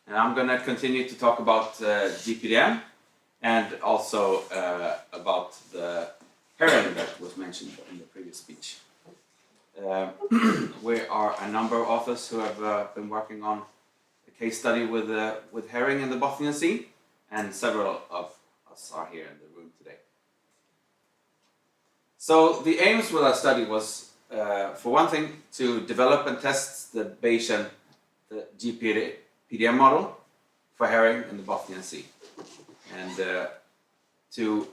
and I'm going to continue to talk about GPDM and also about the herring that was mentioned in the previous speech. We are a number of authors who have been working on a case study with herring in the Bothnian Sea, and several of us are here in the room today. So the aims with our study was, for one thing, to develop and test the Bayesian, the GPDM model for herring in the Bothnian Sea, and to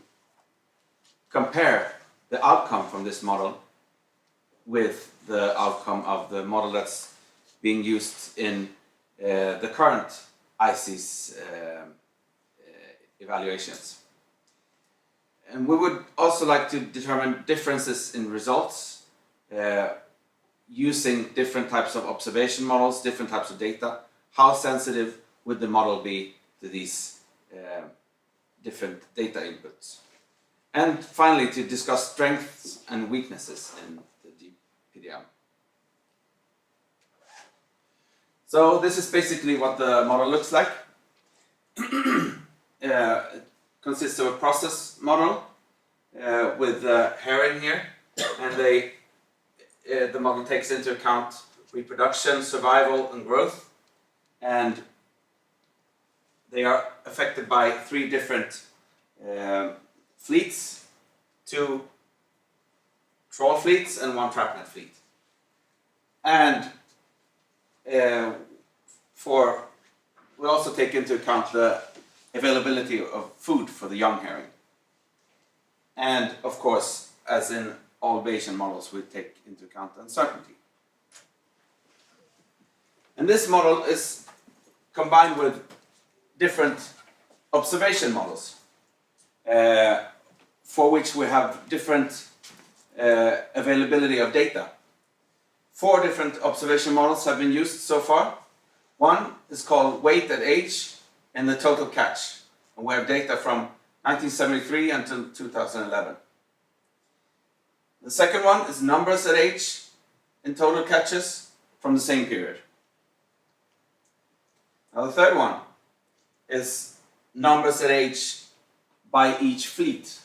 compare the outcome from this model with the outcome of the model that's being used in the current ICES evaluations. And we would also like to determine differences in results using different types of observation models, different types of data. How sensitive would the model be to these different data inputs? And finally, to discuss strengths and weaknesses in the GPDM. So this is basically what the model looks like. It consists of a process model with herring here, and the model takes into account reproduction, survival, and growth, and they are affected by 3 different fleets, 2 trawl fleets and 1 trap net fleet. And we also take into account the availability of food for the young herring. And of course, as in all Bayesian models, we take into account uncertainty. And this model is combined with different observation models for which we have different availability of data. 4 different observation models have been used so far. One is called weight at age and the total catch, and we have data from 1973 until 2011. The second one is numbers at age and total catches from the same period. Now the third one is numbers at age by each fleet,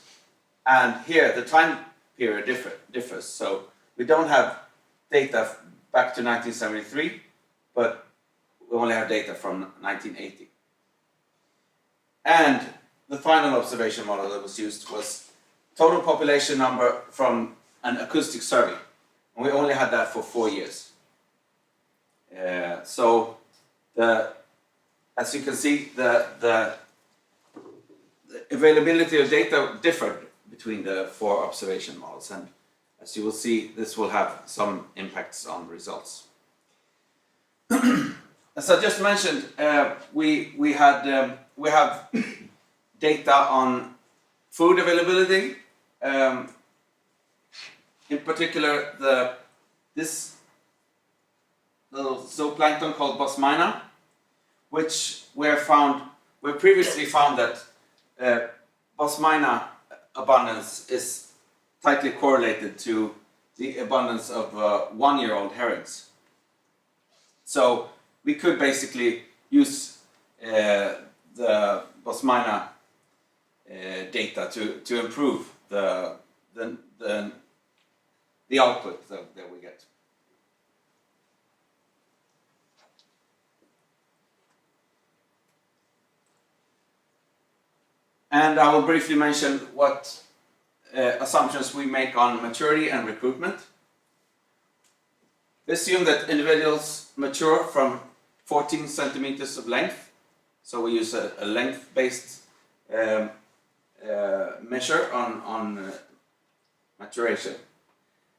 and here the time period differs. So we don't have data back to 1973, but we only have data from 1980. And the final observation model that was used was total population number from an acoustic survey, and we only had that for 4 years. So as you can see, the availability of data differed between the 4 observation models, and as you will see, this will have some impacts on results. As I just mentioned, we have data on food availability. In particular, this little zooplankton called Bosmina, which we previously found that Bosmina abundance is tightly correlated to the abundance of 1-year-old herrings. So we could basically use the Bosmina data to improve the output that we get. And I will briefly mention what assumptions we make on maturity and recruitment. We assume that individuals mature from 14 centimeters of length. So we use a length-based measure on maturation.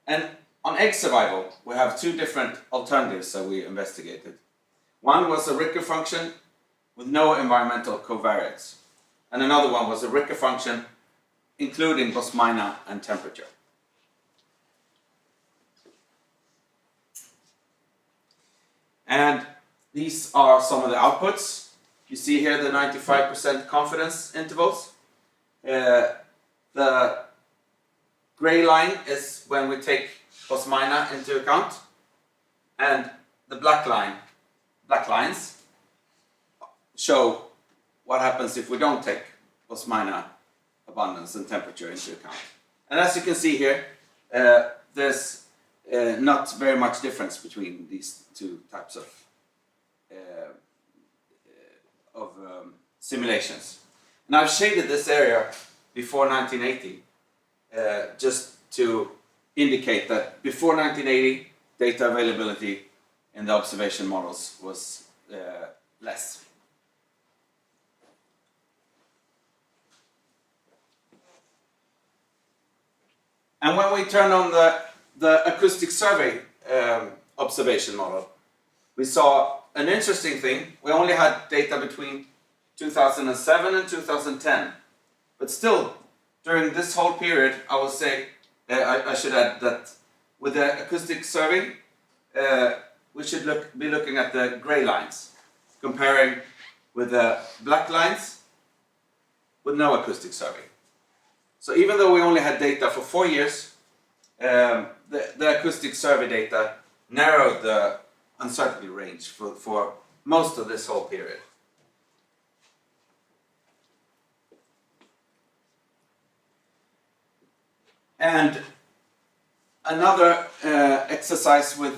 And on egg survival, we have 2 different alternatives that we investigated. One was a Ricker function with no environmental covariates, and another one was a Ricker function including Bosmina and temperature. And these are some of the outputs. You see here the 95% confidence intervals. The gray line is when we take Bosmina into account, and the black lines show what happens if we don't take Bosmina abundance and temperature into account. And as you can see here, there's not very much difference between these two types of simulations. And I've shaded this area before 1980 just to indicate that before 1980 data availability in the observation models was less. And when we turn on the acoustic survey observation model, we saw an interesting thing. We only had data between 2007 and 2010, but still, during this whole period, I will say, I should add that with the acoustic survey, we should be looking at the gray lines, comparing with the black lines with no acoustic survey. So even though we only had data for 4 years, the acoustic survey data narrowed the uncertainty range for most of this whole period. And another exercise with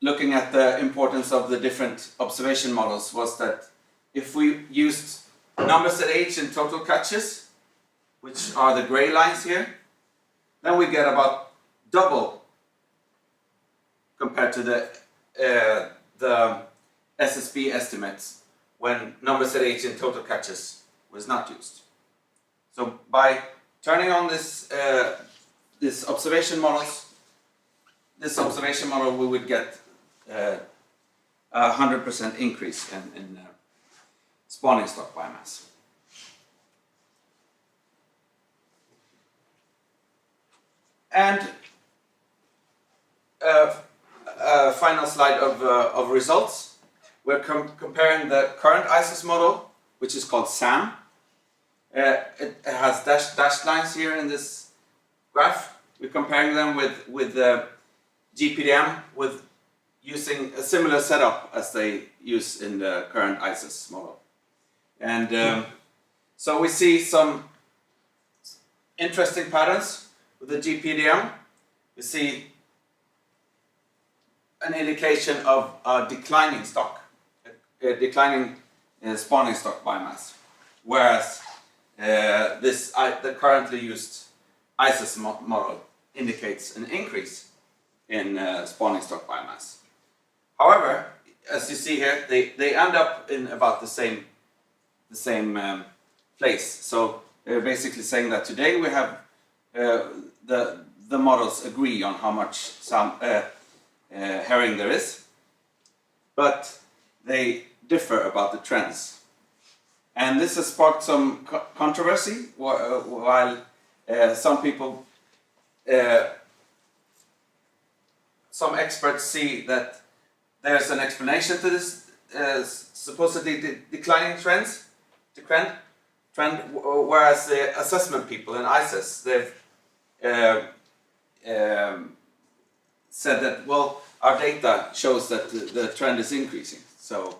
looking at the importance of the different observation models was that if we used numbers at age in total catches, which are the gray lines here, then we get about double compared to the SSB estimates when numbers at age in total catches was not used. So by turning on this observation model, we would get 100% increase in spawning stock biomass. And a final slide of results. We're comparing the current ICES model, which is called SAM. It has dashed lines here in this graph. We're comparing them with the GPDM with using a similar setup as they use in the current ICES model. And so we see some interesting patterns with the GPDM. We see an indication of a declining stock, declining spawning stock biomass, whereas the currently used ICES model indicates an increase in spawning stock biomass. However, as you see here, they end up in about the same place. So they're basically saying that today we have the models agree on how much herring there is, but they differ about the trends. And this has sparked some controversy, while some people, some experts see that there's an explanation to this supposedly declining trend, whereas the assessment people in ICES, they've said that, well, our data shows that the trend is increasing. So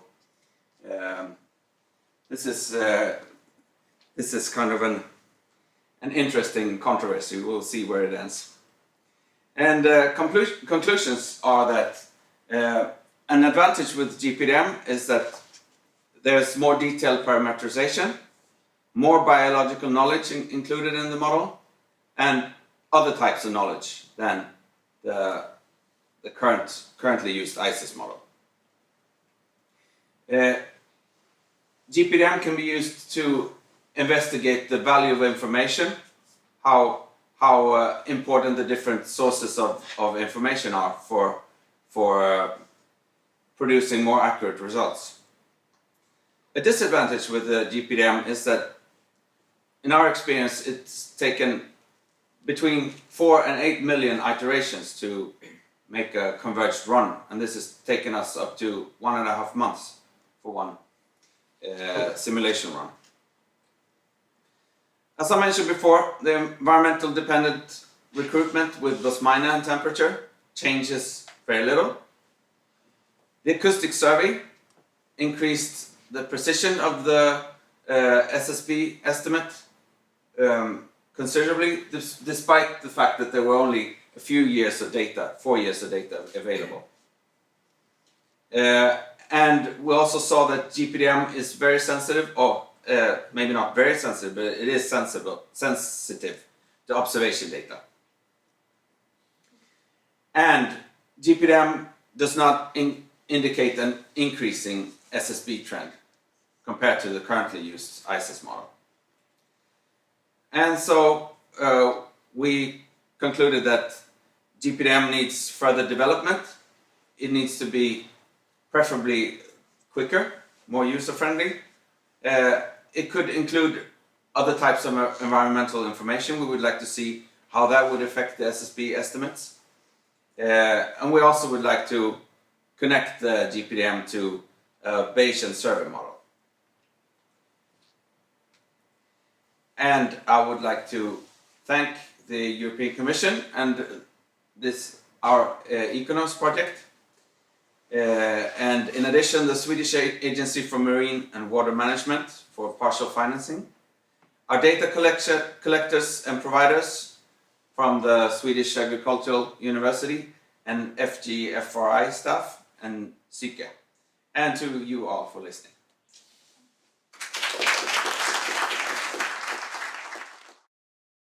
this is kind of an interesting controversy. We'll see where it ends. And conclusions are that an advantage with GPDM is that there's more detailed parameterization, more biological knowledge included in the model, and other types of knowledge than the currently used ICES model. GPDM can be used to investigate the value of information, how important the different sources of information are for producing more accurate results. A disadvantage with the GPDM is that, in our experience, it's taken between 4 and 8 million iterations to make a converged run, and this has taken us up to 1.5 months for one simulation run. As I mentioned before, the environmental dependent recruitment with Bosmina and temperature changes very little. The acoustic survey increased the precision of the SSB estimate considerably, despite the fact that there were only a few years of data, 4 years of data available. And we also saw that GPDM is very sensitive, or maybe not very sensitive, but it is sensitive to observation data. And GPDM does not indicate an increasing SSB trend compared to the currently used ICES model. And so we concluded that GPDM needs further development. It needs to be preferably quicker, more user-friendly. It could include other types of environmental information. We would like to see how that would affect the SSB estimates. And we also would like to connect the GPDM to a Bayesian survey model. And I would like to thank the European Commission and our ECOKNOWS project. And in addition, the Swedish Agency for Marine and Water Management for partial financing. Our data collectors and providers from the Swedish Agricultural University and FGFRI staff and SIKE. And to you all for listening.